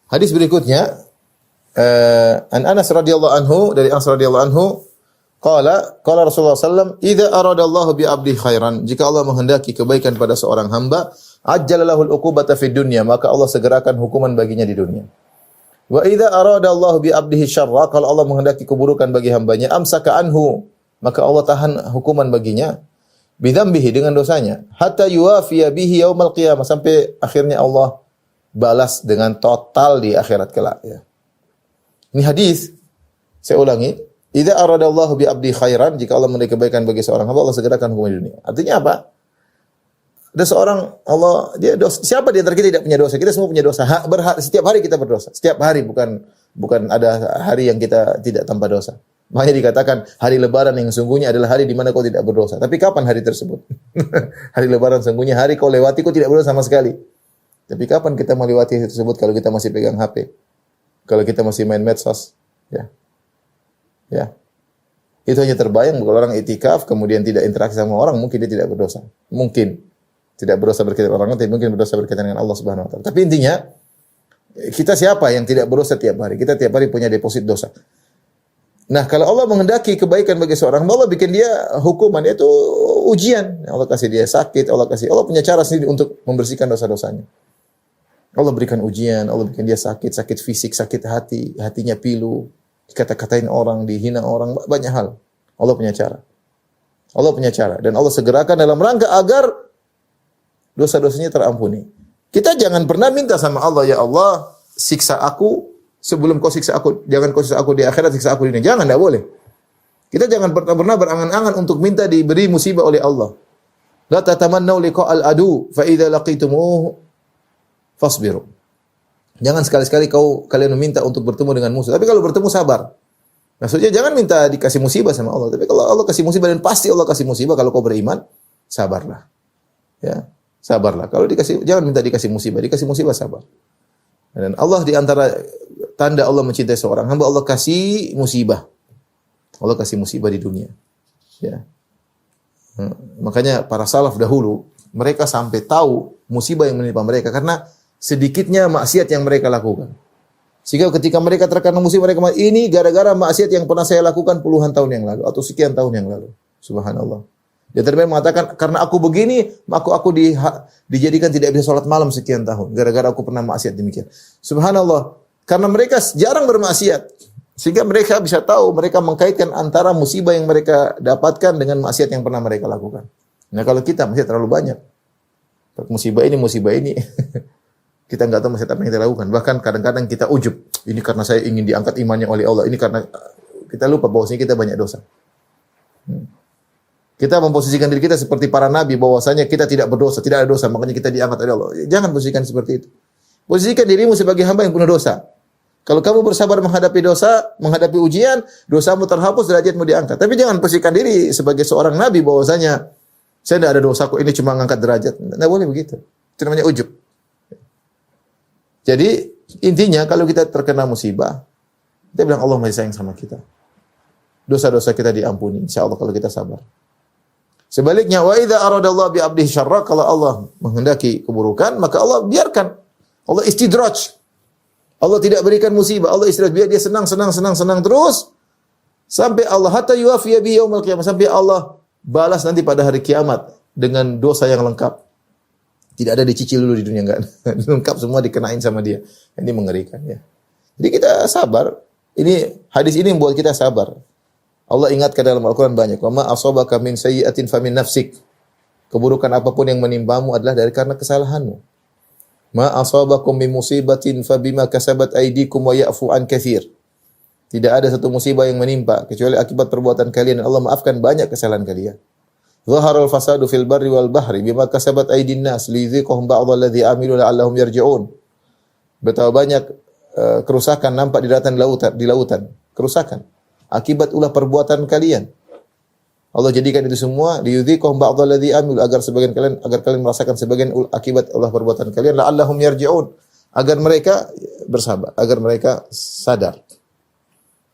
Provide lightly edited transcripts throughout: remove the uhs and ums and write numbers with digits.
Hadis berikutnya an Anas radhiyallahu anhu, dari Anas radhiyallahu anhu qala Rasulullah sallallahu alaihi wasallam idza aradallahu bi 'abdi khairan, jika Allah menghendaki kebaikan pada seorang hamba, ajjalalahul uqubata fid dunya, maka Allah segerakan hukuman baginya di dunia. Wa idza aradallahu bi 'abdihi syarra, kalau Allah menghendaki keburukan bagi hambanya, amsaka anhu, maka Allah tahan hukuman baginya bidzambihi, dengan dosanya, hatta yuwafiya bihi yaumal qiyamah, sampai akhirnya Allah balas dengan total di akhirat kelak, ya. Ini hadis, saya ulangi, idza aradallahu bi 'abdi khairan, jika Allah menghendaki kebaikan bagi seorang hamba, Allah segerakan hukuman di dunia. Artinya apa? Ada seorang Allah, dia dosa. Siapa di antara kita tidak punya dosa? Kita semua punya dosa. Setiap hari kita berdosa. Setiap hari, bukan ada hari yang kita tidak tanpa dosa. Makanya dikatakan hari lebaran yang sungguhnya adalah hari di mana kau tidak berdosa. Tapi kapan hari tersebut? Hari lebaran sungguhnya hari kau lewati kau tidak berdosa sama sekali. Tapi kapan kita melewati hari tersebut kalau kita masih pegang HP? Kalau kita masih main medsos, ya. Ya. Itu hanya terbayang kalau orang itikaf kemudian tidak interaksi sama orang, mungkin dia tidak berdosa. Mungkin tidak berdosa berkaitan dengan orang, tapi mungkin berdosa berkaitan dengan Allah Subhanahu wa taala. Tapi intinya, kita siapa yang tidak berdosa tiap hari? Kita tiap hari punya deposit dosa. Nah, kalau Allah menghendaki kebaikan bagi seorang, Allah bikin dia hukuman, yaitu ujian. Allah kasih dia sakit, Allah punya cara sendiri untuk membersihkan dosa-dosanya. Allah berikan ujian, Allah bikin dia sakit fisik, sakit hati, hatinya pilu, dikata-katain orang, dihina orang, banyak hal. Allah punya cara. Allah punya cara, dan Allah segerakan dalam rangka agar dosa-dosanya terampuni. Kita jangan pernah minta sama Allah, ya Allah, siksa aku sebelum kau siksa aku. Jangan kau siksa aku di akhirat, siksa aku di dunia. Jangan, tidak boleh. Kita jangan pernah berangan-angan untuk minta diberi musibah oleh Allah. La tatamannau liqa'al adu fa idza laqitumuhu fasbiru. Jangan sekali-sekali kalian meminta untuk bertemu dengan musuh. Tapi kalau bertemu sabar. Maksudnya jangan minta dikasih musibah sama Allah. Tapi kalau Allah kasih musibah, dan pasti Allah kasih musibah kalau kau beriman, sabarlah. Ya, sabarlah. Kalau jangan minta dikasih musibah sabar. Dan Allah, di antara tanda Allah mencintai seorang hamba, Allah kasih musibah. Allah kasih musibah di dunia. Ya. Makanya para salaf dahulu, mereka sampai tahu musibah yang menimpa mereka karena sedikitnya maksiat yang mereka lakukan. Sehingga ketika mereka terkena musibah, mereka ini gara-gara maksiat yang pernah saya lakukan puluhan tahun yang lalu atau sekian tahun yang lalu. Subhanallah. Dia terbiasa mengatakan, karena aku begini, aku dijadikan tidak bisa sholat malam sekian tahun. Gara-gara aku pernah maksiat demikian. Subhanallah. Karena mereka jarang bermaksiat. Sehingga mereka bisa tahu, mereka mengkaitkan antara musibah yang mereka dapatkan dengan maksiat yang pernah mereka lakukan. Nah, kalau kita maksiat terlalu banyak. Musibah ini. Kita enggak tahu maksiat apa yang kita lakukan. Bahkan kadang-kadang kita ujub. Ini karena saya ingin diangkat imannya oleh Allah. Ini karena kita lupa bahwasanya kita banyak dosa. Kita memposisikan diri kita seperti para nabi, bahwasanya kita tidak berdosa, tidak ada dosa, makanya kita diangkat oleh Allah. Jangan posisikan seperti itu. Posisikan dirimu sebagai hamba yang penuh dosa. Kalau kamu bersabar menghadapi dosa, menghadapi ujian, dosamu terhapus, derajatmu diangkat. Tapi jangan posisikan diri sebagai seorang nabi bahwasanya saya tidak ada dosa kok, ini cuma ngangkat derajat. Tidak boleh begitu. Itu namanya ujub. Jadi intinya kalau kita terkena musibah, kita bilang Allah masih sayang sama kita. Dosa-dosa kita diampuni, insyaallah kalau kita sabar. Sebaliknya, wa idza aradallahu bi 'abdihi syarra, kalau Allah menghendaki keburukan, maka Allah biarkan. Allah istidraj. Allah tidak berikan musibah, Allah istidraj, biar dia senang terus sampai Allah hatta yuwafiya bi yaumil qiyamah, sampai Allah balas nanti pada hari kiamat dengan dosa yang lengkap. Tidak ada dicicil dulu di dunia, enggak. Lengkap semua dikenain sama dia. Ini mengerikan, ya. Jadi kita sabar. Hadis ini membuat kita sabar. Allah ingatkan dalam Al-Quran banyak. Wa ma asabaka min sayyi'atin famin nafsik. Keburukan apapun yang menimpamu adalah karena kesalahanmu. Ma asabakum min musibatin fabima kasabat aydikum wa ya'fu an katsir. Tidak ada satu musibah yang menimpa kecuali akibat perbuatan kalian, dan Allah maafkan banyak kesalahan kalian. Zaharal fasadu fil barri wal bahri bima kasabat aydin nas liyudhiqahum ba'd alladhi amilu la'allahum yarji'un. Betapa banyak kerusakan nampak di lautan. Kerusakan akibat ulah perbuatan kalian. Allah jadikan itu semua liyudhiqahum ba'd alladhi amilu, agar kalian merasakan sebagian akibat ulah perbuatan kalian, la'allahum yarji'un, agar mereka bersabar, agar mereka sadar.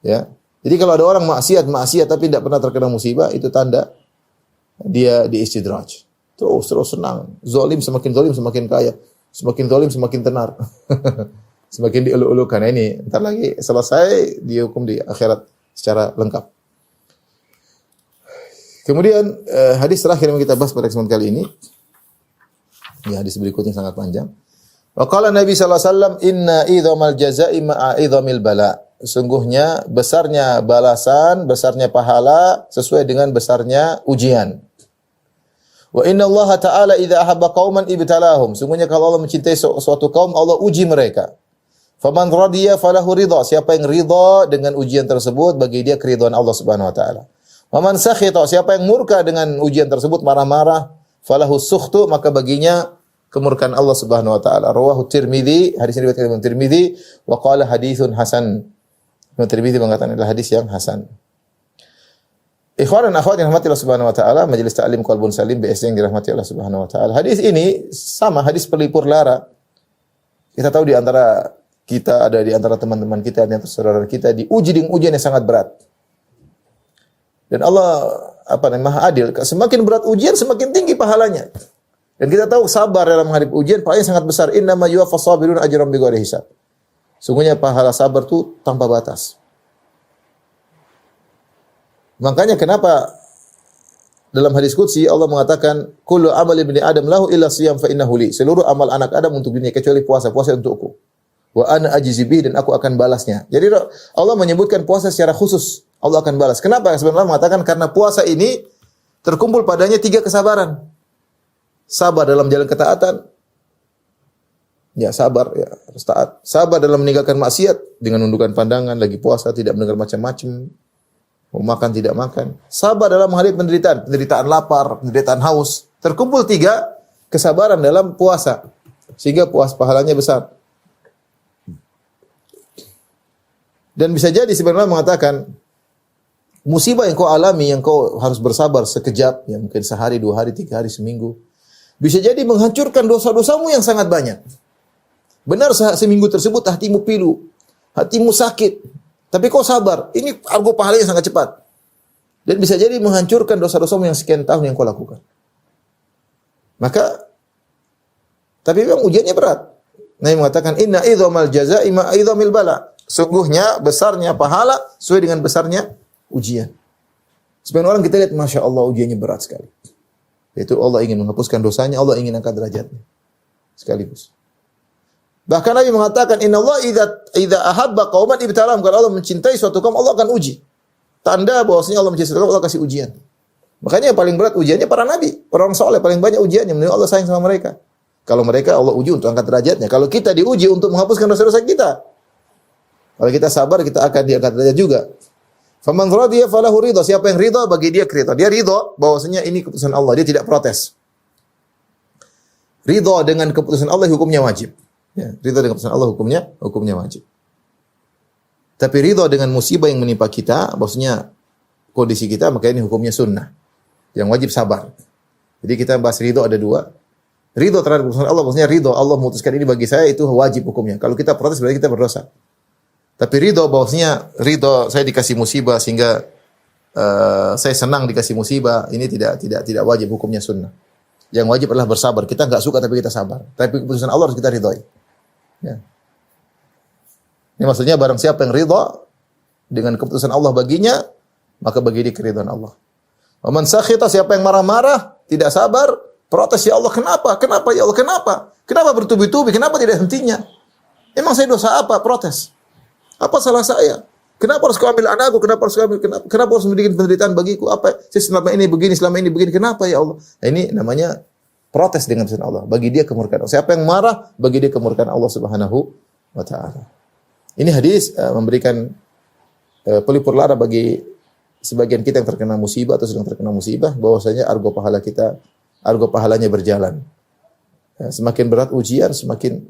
Ya. Jadi kalau ada orang maksiat tapi tidak pernah terkena musibah, itu tanda dia diistidraj. Terus senang. Zalim semakin kaya, semakin zalim semakin tenar. Semakin dielu-elukan. Nah, ini entar lagi selesai dihukum di akhirat secara lengkap. Kemudian hadis terakhir yang kita bahas pada kesempatan kali ini. Ya, hadis berikutnya sangat panjang. Wa qala Nabi sallallahu alaihi wasallam, "Inna idzamal jazaa'i ma'a idzamil bala." Sungguhnya besarnya balasan, besarnya pahala sesuai dengan besarnya ujian. Wa inna Allah Ta'ala idza ahabba qauman ibtalahum. Sungguhnya kalau Allah mencintai suatu kaum, Allah uji mereka. Faman radiya falahu ridha. Siapa yang ridha dengan ujian tersebut, bagi dia keridhaan Allah Subhanahu wa taala. Waman sakhita. Siapa yang murka dengan ujian tersebut, marah-marah, falahu sukhtu, maka baginya kemurkaan Allah Subhanahu wa taala. Rawahu Tirmidzi, hadis ini diriwayatkan Imam Tirmidzi wa qala haditsun hasan. Imam Tirmidzi mengatakan adalah hadis yang hasan. Ikhwan dan akhwat yang dirahmati Allah Subhanahu wa taala, majelis ta'lim Qalbun Salim BSC yang dirahmati Allah Subhanahu wa taala. Hadis ini sama hadis pelipur lara. Kita tahu di antara kita ada di antara teman-teman kita, di antara saudara kita diuji dengan ujian yang sangat berat. Dan Allah Maha Adil. Semakin berat ujian, semakin tinggi pahalanya. Dan kita tahu sabar dalam menghadapi ujian pahalanya sangat besar. Innama yuwaffas sabiruna ajrahum bighairi hisab. Sungguhnya pahala sabar itu tanpa batas. Makanya kenapa dalam hadis qudsi Allah mengatakan kullu amali ibni adam lahu illa shiyam fa innahu li. Seluruh amal anak Adam untuk dunia kecuali puasa. Puasa untukku. Wa ana ajzi bihi, dan aku akan balasnya. Jadi Allah menyebutkan puasa secara khusus. Allah akan balas. Kenapa? Sebenarnya mengatakan karena puasa ini terkumpul padanya 3 kesabaran. Sabar dalam jalan ketaatan. Ya, sabar ya, harus taat. Sabar dalam meninggalkan maksiat dengan menundukkan pandangan, lagi puasa tidak mendengar macam-macam. Mau makan tidak makan. Sabar dalam menghadapi penderitaan, penderitaan lapar, penderitaan haus. Terkumpul 3 kesabaran dalam puasa. Sehingga puasa pahalanya besar. Dan bisa jadi sebenarnya mengatakan musibah yang kau alami, yang kau harus bersabar sekejap, ya mungkin sehari, 2 hari, 3 hari, seminggu, bisa jadi menghancurkan dosa-dosamu yang sangat banyak. Benar seminggu tersebut hatimu pilu, hatimu sakit, tapi kau sabar. Ini argo pahalanya sangat cepat. Dan bisa jadi menghancurkan dosa-dosamu yang sekian tahun yang kau lakukan. Maka, tapi memang ujiannya berat. Nabi mengatakan, inna idzamal jazaa'i ma idzamil bala. Sungguhnya besarnya pahala sesuai dengan besarnya ujian. Sebagian orang kita lihat, Masya Allah ujiannya berat sekali. Yaitu Allah ingin menghapuskan dosanya, Allah ingin angkat derajatnya. Sekaligus. Bahkan Nabi mengatakan, Inna Allah idza ahabba qauman ibtalahum. Kalau Allah mencintai suatu kaum, Allah akan uji. Tanda bahwasanya Allah mencintai suatu kaum, Allah kasih ujian. Makanya yang paling berat ujiannya para nabi. Orang soleh paling banyak ujiannya. Menurut Allah sayang sama mereka. Kalau mereka Allah uji untuk angkat derajatnya. Kalau kita diuji untuk menghapuskan dosa-dosa kita. Kalau kita sabar, kita akan diangkat derajat juga. Faman radiya falahu ridha. Siapa yang ridha, bagi dia keridhaan. Dia ridha bahwasanya ini keputusan Allah, dia tidak protes. Ridha dengan keputusan Allah hukumnya wajib. Ya, ridha dengan keputusan Allah hukumnya wajib. Tapi ridha dengan musibah yang menimpa kita, bahwasanya kondisi kita, maka ini hukumnya sunnah. Yang wajib sabar. Jadi kita bahas ridha ada 2. Ridha terhadap keputusan Allah, bahwasanya ridha Allah memutuskan ini bagi saya, itu wajib hukumnya. Kalau kita protes berarti kita berdosa. Tapi ridho bahwasanya ridho saya dikasih musibah sehingga saya senang dikasih musibah, ini tidak wajib hukumnya sunnah. Yang wajib adalah bersabar. Kita enggak suka tapi kita sabar. Tapi keputusan Allah harus kita ridhoi. Ya. Ini maksudnya barang siapa yang ridho dengan keputusan Allah baginya, maka bagi dia keridhaan Allah. Wa man sakhita, siapa yang marah-marah, tidak sabar, protes, ya Allah, kenapa? Kenapa ya Allah? Kenapa? Kenapa bertubi-tubi? Kenapa tidak hentinya? Emang saya dosa apa? Protes. Apa salah saya? Kenapa harus kau ambil anakku? Kenapa harus membuat penderitaan bagiku? Apa? Saya selama ini begini. Kenapa ya Allah? Nah, ini namanya protes dengan keputusan Allah. Bagi dia kemurkaan Allah. Siapa yang marah, bagi dia kemurkaan Allah Subhanahu wa taala. Ini hadis memberikan pelipur lara bagi sebagian kita yang terkena musibah atau sedang terkena musibah, bahwasanya argo pahalanya berjalan. Semakin berat ujian, semakin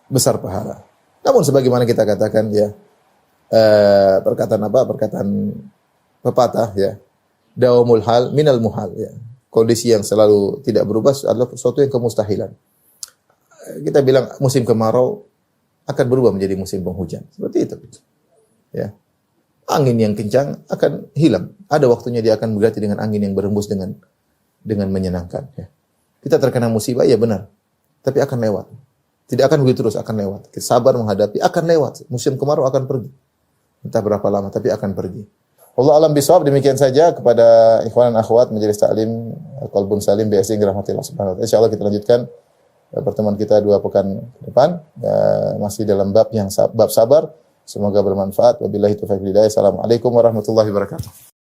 besar pahala. Namun sebagaimana kita katakan ya, perkataan pepatah ya, dawamul hal minal muhal ya. Kondisi yang selalu tidak berubah adalah sesuatu yang kemustahilan. Kita bilang musim kemarau akan berubah menjadi musim penghujan. Seperti itu. Ya. Angin yang kencang akan hilang. Ada waktunya dia akan berganti dengan angin yang berembus dengan menyenangkan ya. Kita terkena musibah ya benar, tapi akan lewat. Tidak akan begitu terus, akan lewat. Kita sabar menghadapi, akan lewat. Musim kemarau akan pergi. Entah berapa lama, tapi akan pergi. Allah alam bisawab, demikian saja kepada ikhwan dan akhwat Majelis Ta'lim Qalbun Salim BSI yang dirahmati Allah Subhanahu wa taala. Insyaallah kita lanjutkan pertemuan kita 2 pekan ke depan, masih dalam bab sabar. Semoga bermanfaat. Wabillahi taufiq wal hidayah. Assalamualaikum warahmatullahi wabarakatuh.